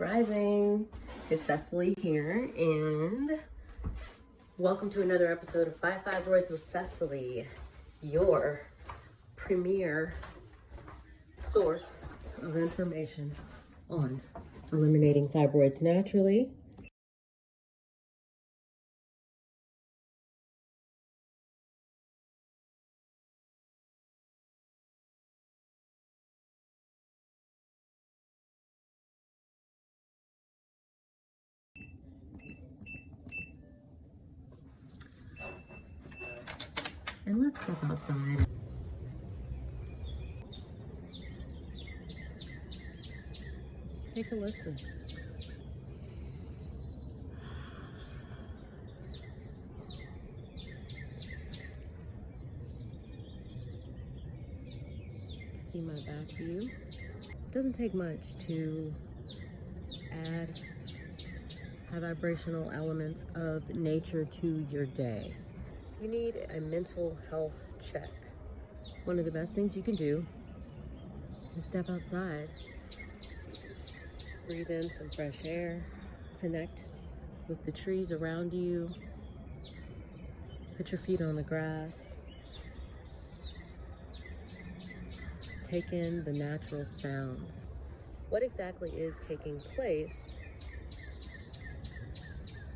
Rising. It's Cecili here, and welcome to another episode of By Fibroids with Cecili, your premier source of information on eliminating fibroids naturally. And let's step outside. Take a listen. See my back view? It doesn't take much to add high vibrational elements of nature to your day. You need a mental health check. One of the best things you can do is step outside, breathe in some fresh air, connect with the trees around you, put your feet on the grass, take in the natural sounds. What exactly is taking place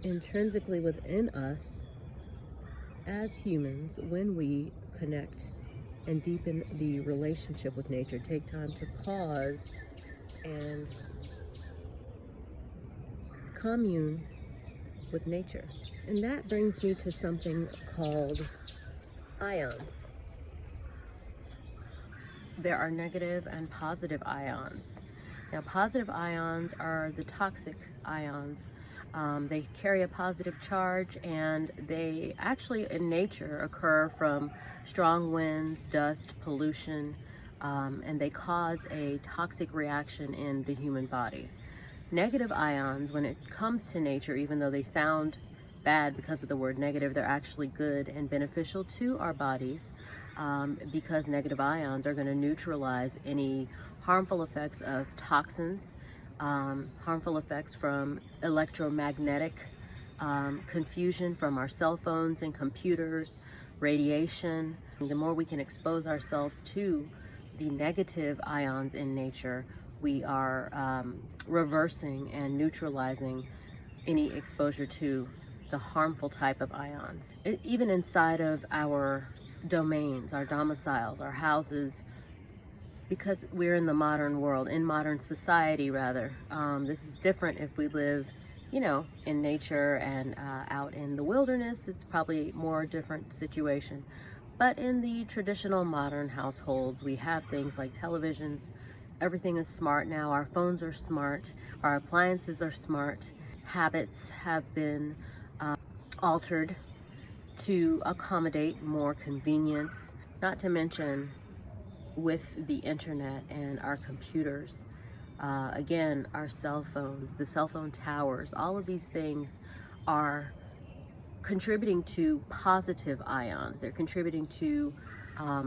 intrinsically within us as humans when we connect and deepen the relationship with nature? Take time to pause and commune with nature. And that brings me to something called ions. There are negative and positive ions. Now, positive ions are the toxic ions. They carry a positive charge, and they actually in nature occur from strong winds, dust, pollution, and they cause a toxic reaction in the human body. Negative ions, when it comes to nature, even though they sound bad because of the word negative, they're actually good and beneficial to our bodies, because negative ions are going to neutralize any harmful effects of toxins, harmful effects from electromagnetic confusion from our cell phones and computers, radiation. The more we can expose ourselves to the negative ions in nature, we are reversing and neutralizing any exposure to the harmful type of ions. Even inside of our domains, our domiciles, our houses, because we're in the modern world, in modern society rather. This is different if we live, in nature and out in the wilderness. It's probably more different situation. But in the traditional modern households, we have things like televisions. Everything is smart now. Our phones are smart. Our appliances are smart. Habits have been altered to accommodate more convenience, not to mention with the internet and our computers. Again, our cell phones, the cell phone towers, all of these things are contributing to positive ions. They're contributing to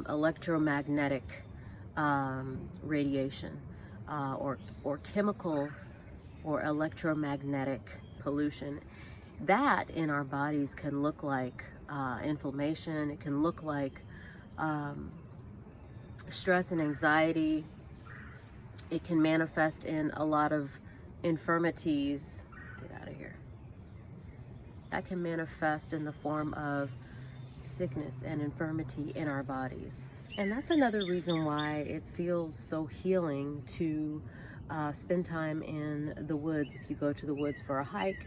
electromagnetic radiation or chemical or electromagnetic pollution. That in our bodies can look like inflammation. It can look like stress and anxiety. It can manifest in a lot of infirmities. Get out of here. That can manifest in the form of sickness and infirmity in our bodies. And that's another reason why it feels so healing to spend time in the woods. If you go to the woods for a hike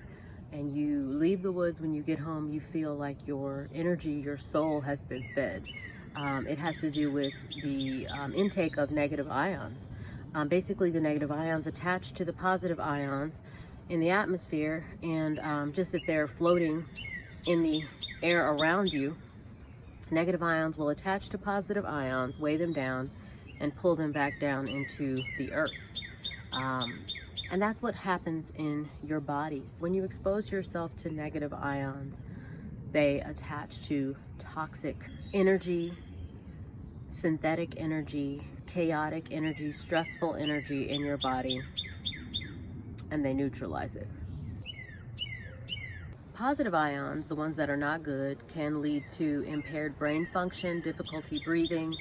and you leave the woods, when you get home, you feel like your energy, your soul has been fed. It has to do with the intake of negative ions. Basically, the negative ions attach to the positive ions in the atmosphere, and just if they're floating in the air around you, negative ions will attach to positive ions, weigh them down, and pull them back down into the earth. And that's what happens in your body. When you expose yourself to negative ions, they attach to toxic energy, synthetic energy, chaotic energy, stressful energy in your body. and they neutralize it. Positive ions, the ones that are not good, can lead to impaired brain function, difficulty breathing,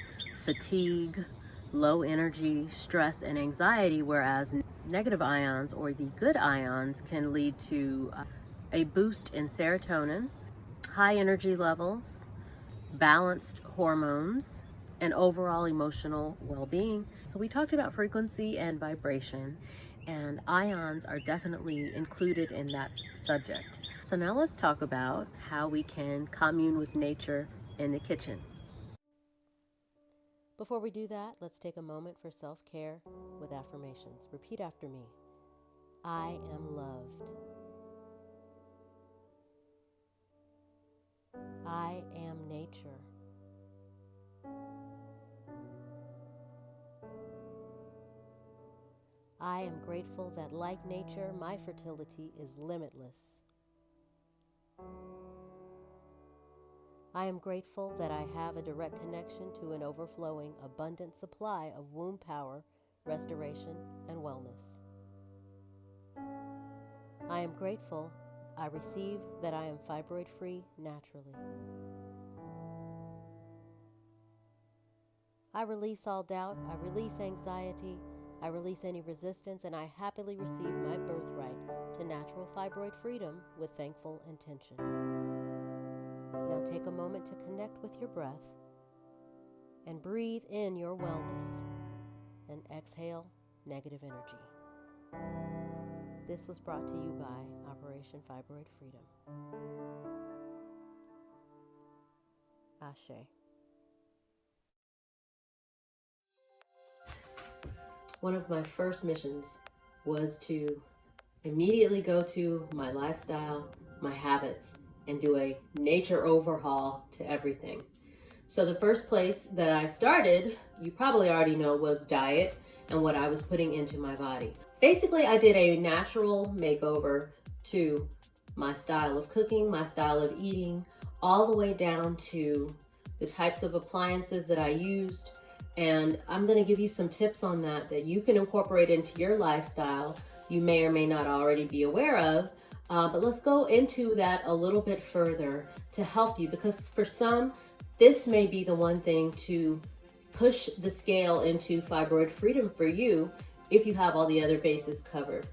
fatigue, low energy, stress, and anxiety, whereas negative ions, or the good ions, can lead to a boost in serotonin, high energy levels, balanced hormones, and overall emotional well-being. So we talked about frequency and vibration, and ions are definitely included in that subject. So now let's talk about how we can commune with nature in the kitchen. Before we do that, let's take a moment for self-care with affirmations. Repeat after me. I am loved. I am nature. I am grateful that, like nature, my fertility is limitless. I am grateful that I have a direct connection to an overflowing, abundant supply of womb power, restoration, and wellness. I am grateful I receive that I am fibroid-free naturally. I release all doubt, I release anxiety, I release any resistance, and I happily receive my birthright to natural fibroid freedom with thankful intention. Now take a moment to connect with your breath and breathe in your wellness and exhale negative energy. This was brought to you by Operation Fibroid Freedom. Ashe. One of my first missions was to immediately go to my lifestyle, my habits, and do a nature overhaul to everything. So the first place that I started, you probably already know, was diet and what I was putting into my body. Basically, I did a natural makeover to my style of cooking, my style of eating, all the way down to the types of appliances that I used. And I'm going to give you some tips on that you can incorporate into your lifestyle you may or may not already be aware of. But let's go into that a little bit further to help you, because for some, this may be the one thing to push the scale into fibroid freedom for you if you have all the other bases covered.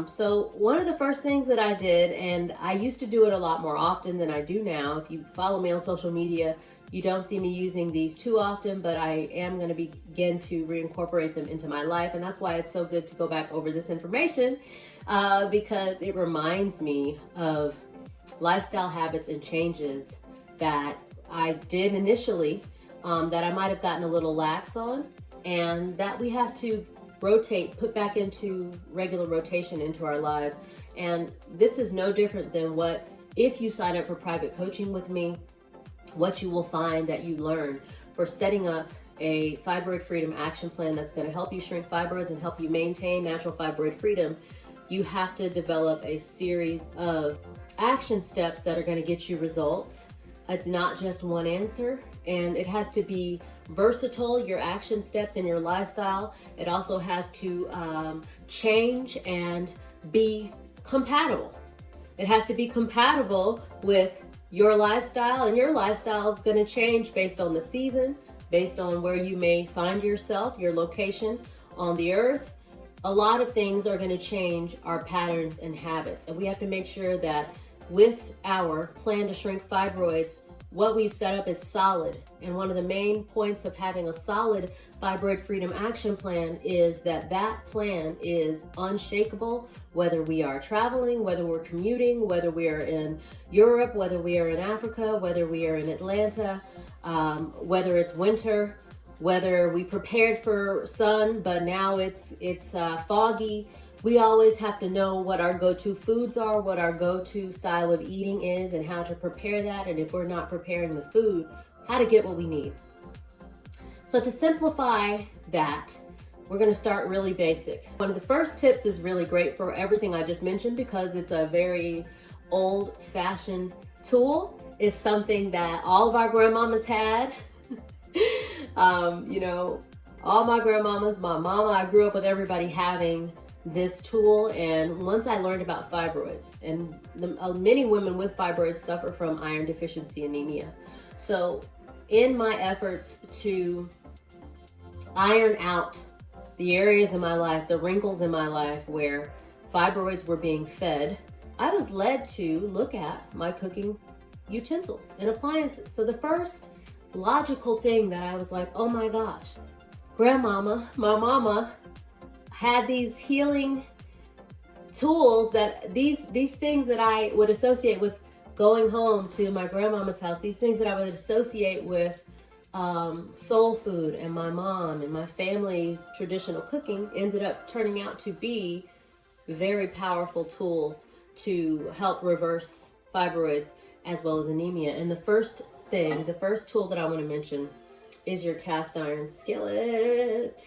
So one of the first things that I did, and I used to do it a lot more often than I do now. If you follow me on social media, you don't see me using these too often, but I am going to begin to reincorporate them into my life. And that's why it's so good to go back over this information, because it reminds me of lifestyle habits and changes that I did initially, that I might have gotten a little lax on, and that we have to put back into regular rotation into our lives. And this is no different than what, if you sign up for private coaching with me, what you will find that you learn for setting up a fibroid freedom action plan that's going to help you shrink fibroids and help you maintain natural fibroid freedom. You have to develop a series of action steps that are going to get you results. It's not just one answer, and it has to be versatile, your action steps in your lifestyle. It also has to change and be compatible. It has to be compatible with your lifestyle, and your lifestyle is going to change based on the season, based on where you may find yourself, your location on the earth. A lot of things are going to change our patterns and habits, and we have to make sure that with our plan to shrink fibroids, what we've set up is solid. And one of the main points of having a solid fibroid freedom action plan is that that plan is unshakable, whether we are traveling, whether we're commuting, whether we are in Europe, whether we are in Africa, whether we are in Atlanta, whether it's winter, whether we prepared for sun, but now it's foggy. We always have to know what our go-to foods are, what our go-to style of eating is, and how to prepare that. And if we're not preparing the food, how to get what we need. So to simplify that, we're going to start really basic. One of the first tips is really great for everything I just mentioned, because it's a very old-fashioned tool. It's something that all of our grandmamas had. All my grandmamas, my mama, I grew up with everybody having this tool, and once I learned about fibroids, and many women with fibroids suffer from iron deficiency anemia. So in my efforts to iron out the areas in my life, the wrinkles in my life where fibroids were being fed, I was led to look at my cooking utensils and appliances. So the first logical thing that I was like, oh my gosh, grandmama, my mama had these healing tools, that these things that I would associate with going home to my grandmama's house, these things that I would associate with soul food and my mom and my family's traditional cooking, ended up turning out to be very powerful tools to help reverse fibroids as well as anemia. And the first tool that I want to mention is your cast iron skillet.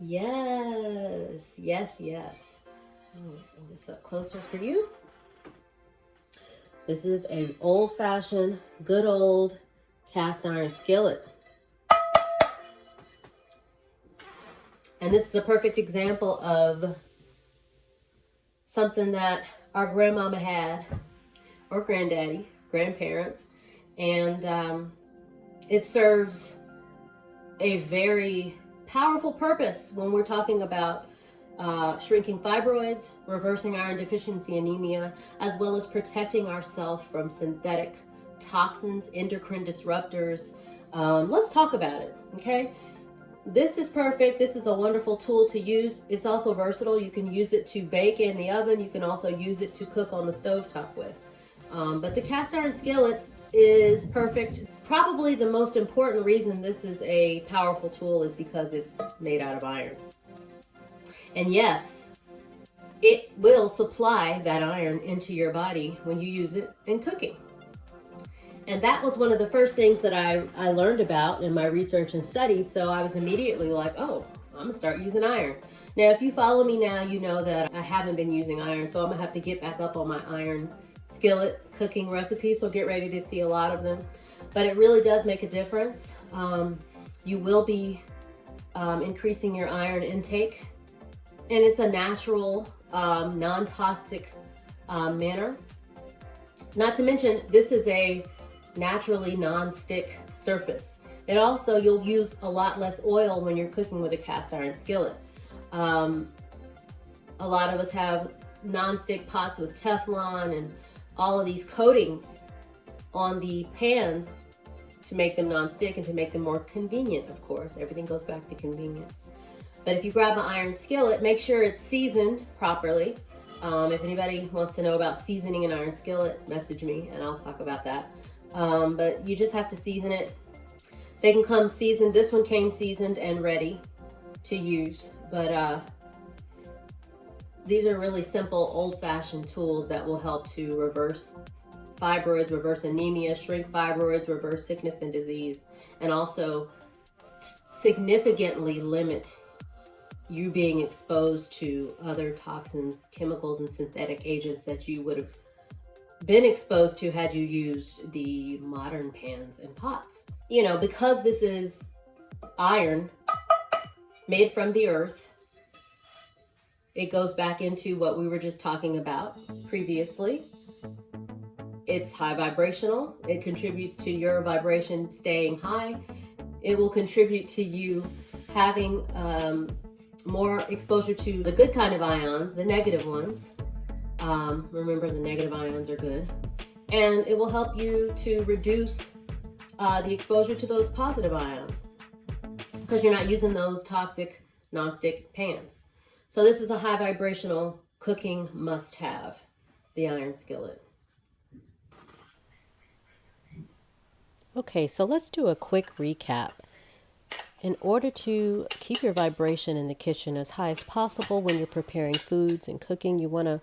Yes, yes, yes. I'll bring this up closer for you. This is an old-fashioned, good old cast iron skillet. And this is a perfect example of something that our grandmama had, or granddaddy, grandparents, and it serves a very powerful purpose when we're talking about shrinking fibroids, reversing iron deficiency anemia, as well as protecting ourselves from synthetic toxins, endocrine disruptors. Let's talk about it, okay? This is perfect. This is a wonderful tool to use. It's also versatile. You can use it to bake in the oven. You can also use it to cook on the stovetop with. But the cast iron skillet is perfect. Probably the most important reason this is a powerful tool is because it's made out of iron. And yes, it will supply that iron into your body when you use it in cooking. And that was one of the first things that I learned about in my research and studies. So I was immediately like, oh, I'm gonna start using iron. Now, if you follow me now, you know that I haven't been using iron. So I'm gonna have to get back up on my iron skillet cooking recipes. So get ready to see a lot of them. But it really does make a difference. You will be increasing your iron intake. And it's a natural, non-toxic manner. Not to mention, this is a naturally non-stick surface. It also, you'll use a lot less oil when you're cooking with a cast iron skillet. A lot of us have non-stick pots with Teflon and all of these coatings on the pans to make them non-stick and to make them more convenient, of course. Everything goes back to convenience. But if you grab an iron skillet, make sure it's seasoned properly. If anybody wants to know about seasoning an iron skillet, message me and I'll talk about that. But you just have to season it. They can come seasoned. This one came seasoned and ready to use. But these are really simple, old-fashioned tools that will help to reverse fibroids, reverse anemia, shrink fibroids, reverse sickness and disease, and also significantly limit you being exposed to other toxins, chemicals, and synthetic agents that you would have been exposed to had you used the modern pans and pots. You know, because this is iron made from the earth, it goes back into what we were just talking about previously. It's high vibrational. It contributes to your vibration staying high. It will contribute to you having more exposure to the good kind of ions, the negative ones. Remember, the negative ions are good. And it will help you to reduce the exposure to those positive ions because you're not using those toxic non-stick pans. So this is a high vibrational cooking must-have, the iron skillet. Okay, so let's do a quick recap. In order to keep your vibration in the kitchen as high as possible when you're preparing foods and cooking, you want to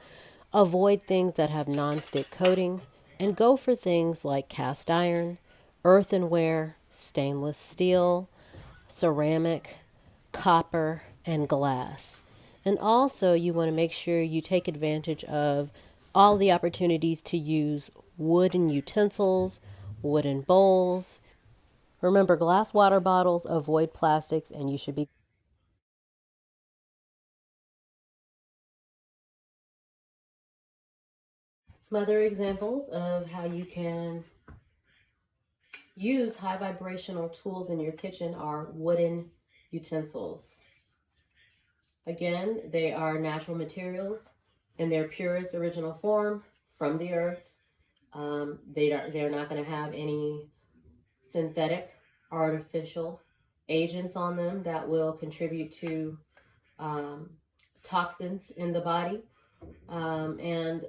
avoid things that have non-stick coating and go for things like cast iron, earthenware, stainless steel, ceramic, copper, and glass. And also you want to make sure you take advantage of all the opportunities to use wooden utensils, wooden bowls. Remember, glass water bottles, avoid plastics, and you should be Some other examples of how you can use high vibrational tools in your kitchen are wooden utensils. Again, they are natural materials in their purest original form from the earth. They're not going to have any synthetic, artificial agents on them that will contribute to toxins in the body. And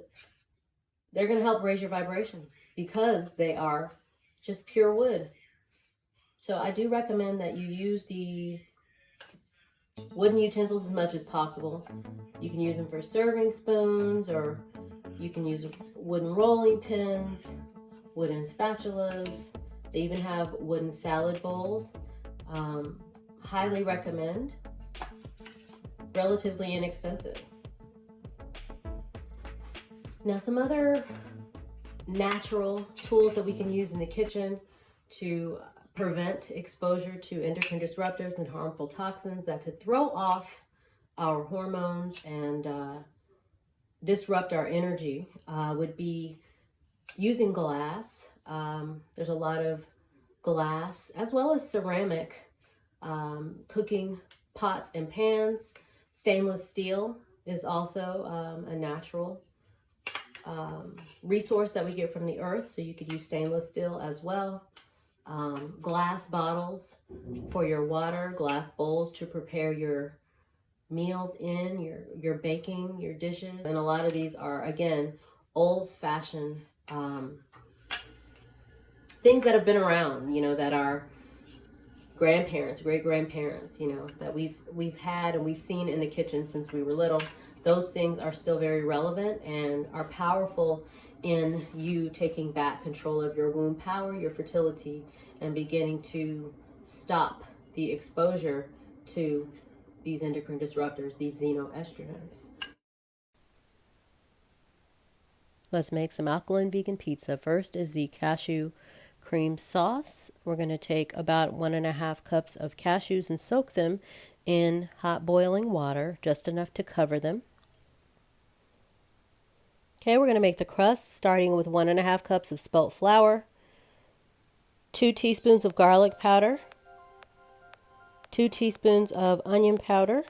they're going to help raise your vibration because they are just pure wood. So I do recommend that you use the wooden utensils as much as possible. You can use them for serving spoons, or you can use wooden rolling pins, wooden spatulas. They even have wooden salad bowls. Highly recommend. Relatively inexpensive. Now, some other natural tools that we can use in the kitchen to prevent exposure to endocrine disruptors and harmful toxins that could throw off our hormones and disrupt our energy would be using glass. There's a lot of glass as well as ceramic cooking pots and pans. Stainless steel is also a natural resource that we get from the earth, so you could use stainless steel as well. Glass bottles for your water, glass bowls to prepare your meals in, your baking, your dishes. And a lot of these are, again, old-fashioned things that have been around, that our grandparents, great-grandparents, that we've had and we've seen in the kitchen since we were little. Those things are still very relevant and are powerful in you taking back control of your womb power, your fertility, and beginning to stop the exposure to these endocrine disruptors, these xenoestrogens. Let's make some alkaline vegan pizza. First is the cashew cream sauce. We're going to take about 1.5 cups of cashews and soak them in hot boiling water, just enough to cover them. Okay, we're going to make the crust, starting with 1.5 cups of spelt flour, 2 teaspoons of garlic powder, 2 teaspoons of onion powder.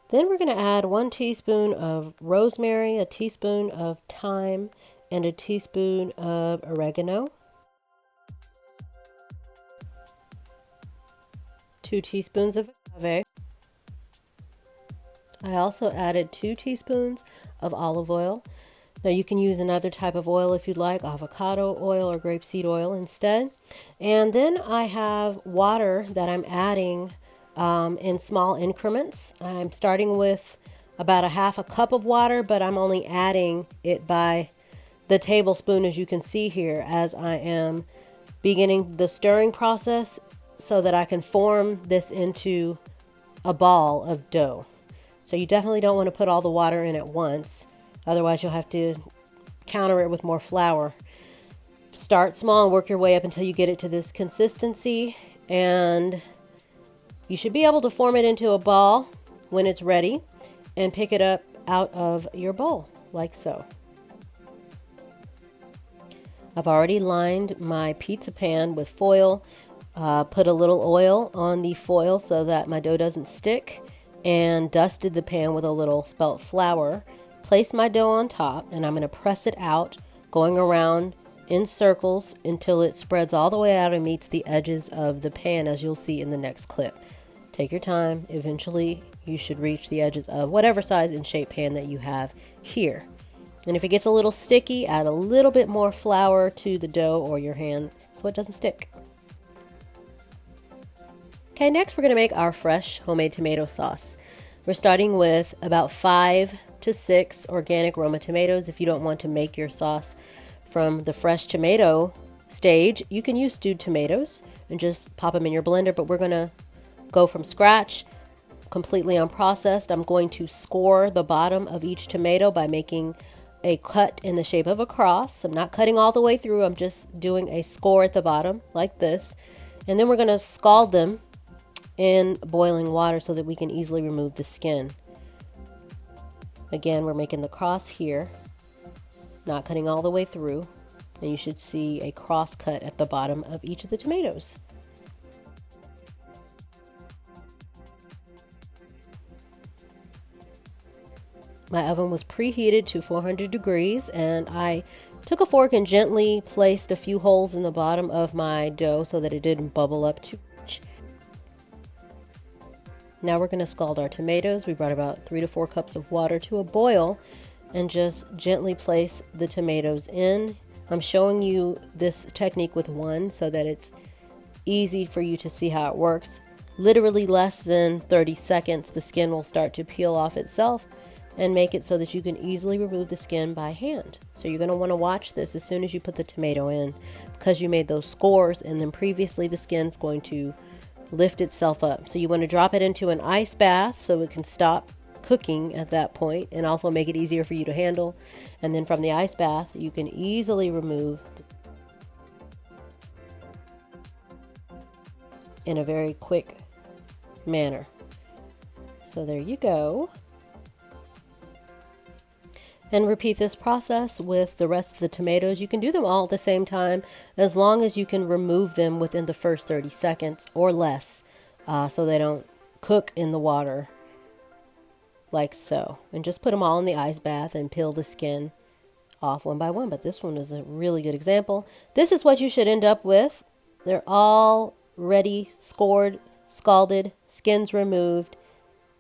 Then we're going to add 1 teaspoon of rosemary, a teaspoon of thyme, and a teaspoon of oregano, 2 teaspoons of agave. I also added 2 teaspoons of olive oil. Now you can use another type of oil if you'd like, avocado oil or grapeseed oil instead. And then I have water that I'm adding in small increments. I'm starting with about 1/2 cup of water, but I'm only adding it by the tablespoon, as you can see here, as I am beginning the stirring process so that I can form this into a ball of dough. So you definitely don't want to put all the water in at once. Otherwise, you'll have to counter it with more flour. Start small and work your way up until you get it to this consistency. And you should be able to form it into a ball when it's ready and pick it up out of your bowl, like so. I've already lined my pizza pan with foil. Put a little oil on the foil so that my dough doesn't stick, and dusted the pan with a little spelt flour. Place my dough on top, and I'm going to press it out, going around in circles until it spreads all the way out and meets the edges of the pan, as you'll see in the next clip. Take your time. Eventually, you should reach the edges of whatever size and shape pan that you have here. And if it gets a little sticky, add a little bit more flour to the dough or your hand so it doesn't stick. Okay, next we're going to make our fresh homemade tomato sauce. We're starting with about 5 to 6 organic Roma tomatoes. If you don't want to make your sauce from the fresh tomato stage, you can use stewed tomatoes and just pop them in your blender, but we're going to go from scratch, completely unprocessed. I'm going to score the bottom of each tomato by making a cut in the shape of a cross. I'm not cutting all the way through. I'm just doing a score at the bottom like this. And then we're going to scald them in boiling water so that we can easily remove the skin. Again, we're making the cross here, not cutting all the way through, and you should see a cross cut at the bottom of each of the tomatoes. My oven was preheated to 400 degrees, and I took a fork and gently placed a few holes in the bottom of my dough so that it didn't bubble up too much. Now we're going to scald our tomatoes. We brought about 3 to 4 cups of water to a boil and just gently place the tomatoes in. I'm showing you this technique with one so that it's easy for you to see how it works. Literally less than 30 seconds, the skin will start to peel off itself and make it so that you can easily remove the skin by hand. So you're going to want to watch this as soon as you put the tomato in, because you made those scores and then previously the skin's going to lift itself up. So you want to drop it into an ice bath so it can stop cooking at that point and also make it easier for you to handle. And then from the ice bath, you can easily remove in a very quick manner. So there you go. And repeat this process with the rest of the tomatoes. You can do them all at the same time as long as you can remove them within the first 30 seconds or less, so they don't cook in the water like so. And just put them all in the ice bath and peel the skin off one by one. But this one is a really good example. This is what you should end up with. They're all ready, scored, scalded, skins removed,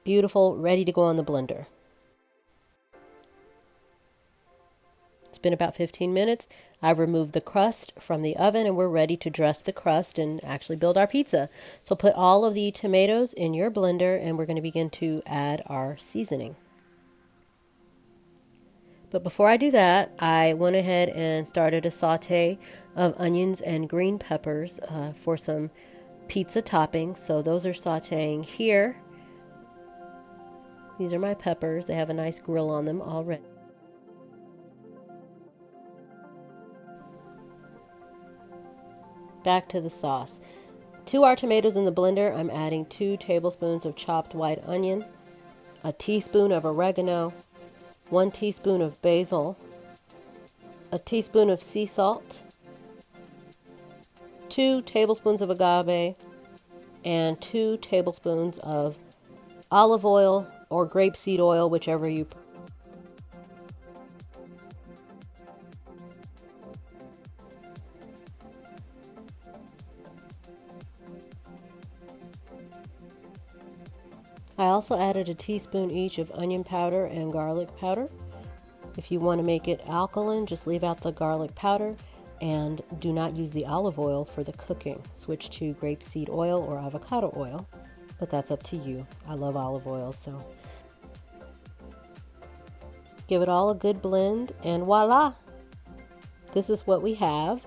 beautiful, ready to go in the blender. It's been about 15 minutes. I've removed the crust from the oven and we're ready to dress the crust and actually build our pizza. So put all of the tomatoes in your blender and we're going to begin to add our seasoning. But before I do that, I went ahead and started a saute of onions and green peppers for some pizza toppings. So those are sauteing here. These are my peppers. They have a nice grill on them already. Back to the sauce. To our tomatoes in the blender, I'm adding 2 tablespoons of chopped white onion, a teaspoon of oregano, 1 teaspoon of basil, a teaspoon of sea salt, 2 tablespoons of agave, and 2 tablespoons of olive oil or grapeseed oil, whichever you prefer. I also added a teaspoon each of onion powder and garlic powder. If you want to make it alkaline, just leave out the garlic powder and do not use the olive oil for the cooking. Switch to grapeseed oil or avocado oil, but that's up to you. I love olive oil, so give it all a good blend and voila! This is what we have.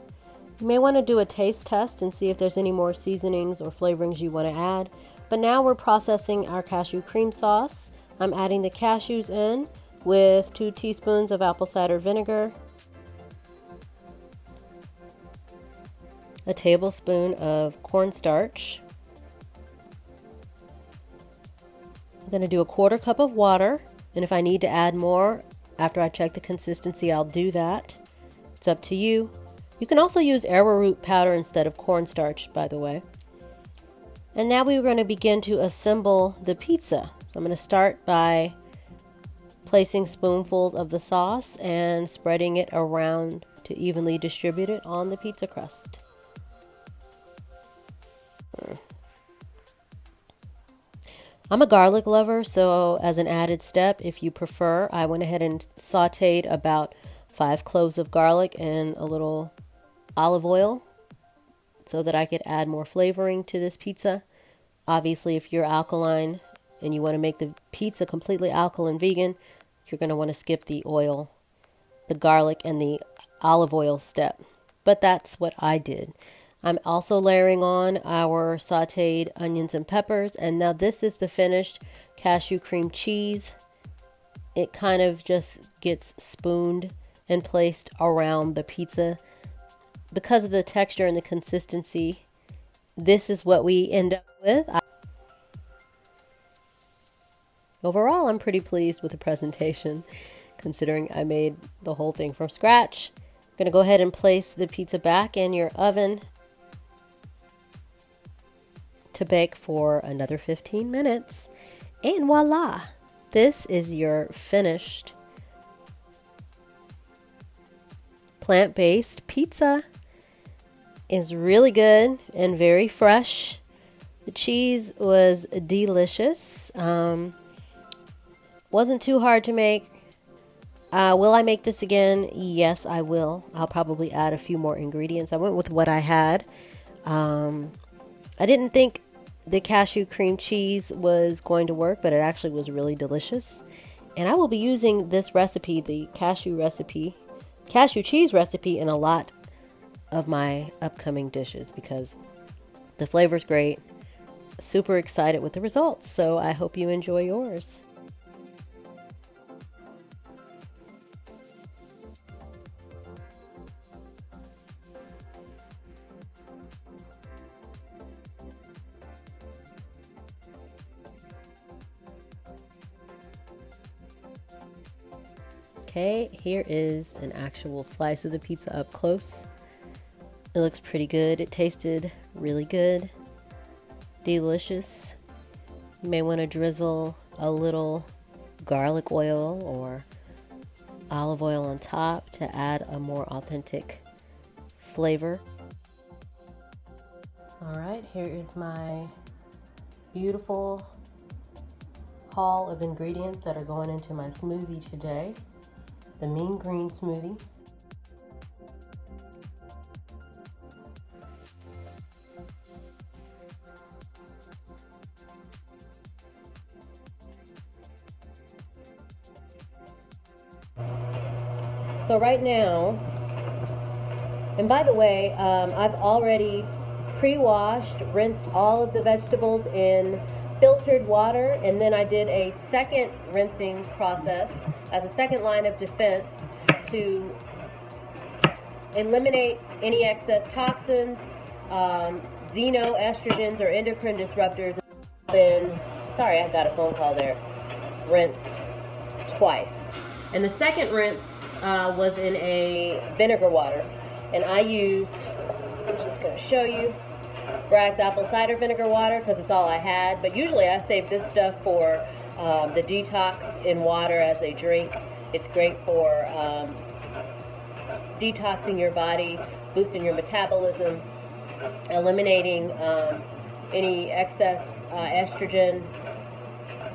You may want to do a taste test and see if there's any more seasonings or flavorings you want to add. But now we're processing our cashew cream sauce. I'm adding the cashews in with 2 teaspoons of apple cider vinegar, a tablespoon of cornstarch. I'm going to do a 1/4 cup of water, and if I need to add more after I check the consistency, I'll do that. It's up to you. You can also use arrowroot powder instead of cornstarch, by the way. And now we're going to begin to assemble the pizza. So I'm going to start by placing spoonfuls of the sauce and spreading it around to evenly distribute it on the pizza crust. I'm a garlic lover, so as an added step, if you prefer, I went ahead and sauteed about 5 cloves of garlic in a little olive oil, so that I could add more flavoring to this pizza. Obviously, if you're alkaline and you want to make the pizza completely alkaline vegan, you're going to want to skip the oil, the garlic, and the olive oil step. But that's what I did. I'm also layering on our sauteed onions and peppers. And now this is the finished cashew cream cheese. It kind of just gets spooned and placed around the pizza. Because of the texture and the consistency, this is what we end up with. Overall, I'm pretty pleased with the presentation, considering I made the whole thing from scratch. I'm going to go ahead and place the pizza back in your oven to bake for another 15 minutes. And voila! This is your finished plant-based pizza. It's really good and very fresh. The cheese was delicious. Wasn't too hard to make. Will I make this again? Yes, I will. I'll probably add a few more ingredients. I went with what I had. I didn't think the cashew cream cheese was going to work, but it actually was really delicious. And I will be using this recipe, the cashew cheese recipe, in a lot of my upcoming dishes because the flavor's great. Super excited with the results, so I hope you enjoy yours. Okay, here is an actual slice of the pizza up close. It looks pretty good. It tasted really good. Delicious. You may want to drizzle a little garlic oil or olive oil on top to add a more authentic flavor. All right, here is my beautiful haul of ingredients that are going into my smoothie today. The mean green smoothie. So right now, and by the way, I've already pre-washed, rinsed all of the vegetables in filtered water, and then I did a second rinsing process as a second line of defense to eliminate any excess toxins, xenoestrogens or endocrine disruptors. Sorry, I got a phone call there. Rinsed twice. And the second rinse was in a vinegar water, and I used, I'm just going to show you, Bragg's apple cider vinegar water because it's all I had, but usually I save this stuff for the detox in water as a drink. It's great for detoxing your body, boosting your metabolism, eliminating any excess estrogen,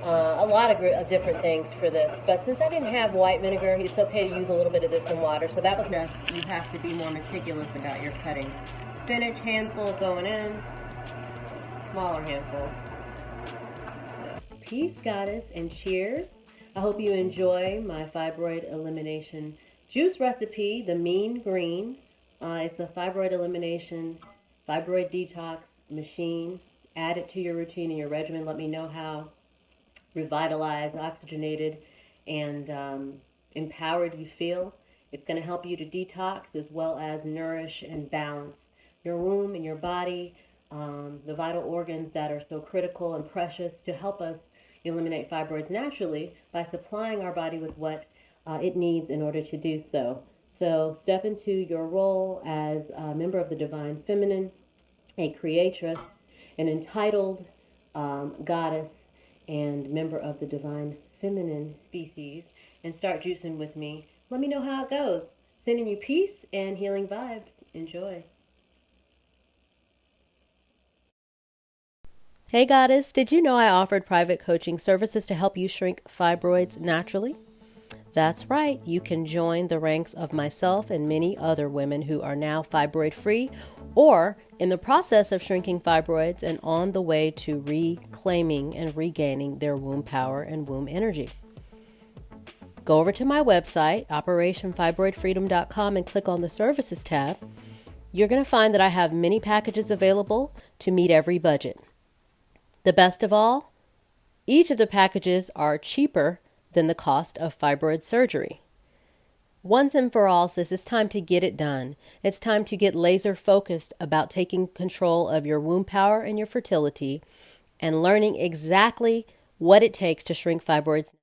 a lot of different things for this. But since I didn't have white vinegar, it's okay to use a little bit of this in water. So that was nice. You have to be more meticulous about your cutting. Spinach handful going in, smaller handful. Peace, goddess, and cheers. I hope you enjoy my fibroid elimination juice recipe, the mean green. It's a fibroid elimination, fibroid detox machine. Add it to your routine and your regimen. Let me know how revitalized, oxygenated, and empowered you feel. It's going to help you to detox as well as nourish and balance your womb and your body, the vital organs that are so critical and precious to help us eliminate fibroids naturally by supplying our body with what it needs in order to do so. So step into your role as a member of the divine feminine, a creatress, an entitled goddess, and member of the divine feminine species, and start juicing with me. Let me know how it goes. Sending you peace and healing vibes. Enjoy. Hey goddess, did you know I offered private coaching services to help you shrink fibroids naturally? That's right, you can join the ranks of myself and many other women who are now fibroid free or in the process of shrinking fibroids and on the way to reclaiming and regaining their womb power and womb energy. Go over to my website, operationfibroidfreedom.com, and click on the services tab. You're going to find that I have many packages available to meet every budget. The best of all, each of the packages are cheaper than the cost of fibroid surgery. Once and for all, sis, it's time to get it done. It's time to get laser focused about taking control of your womb power and your fertility and learning exactly what it takes to shrink fibroids.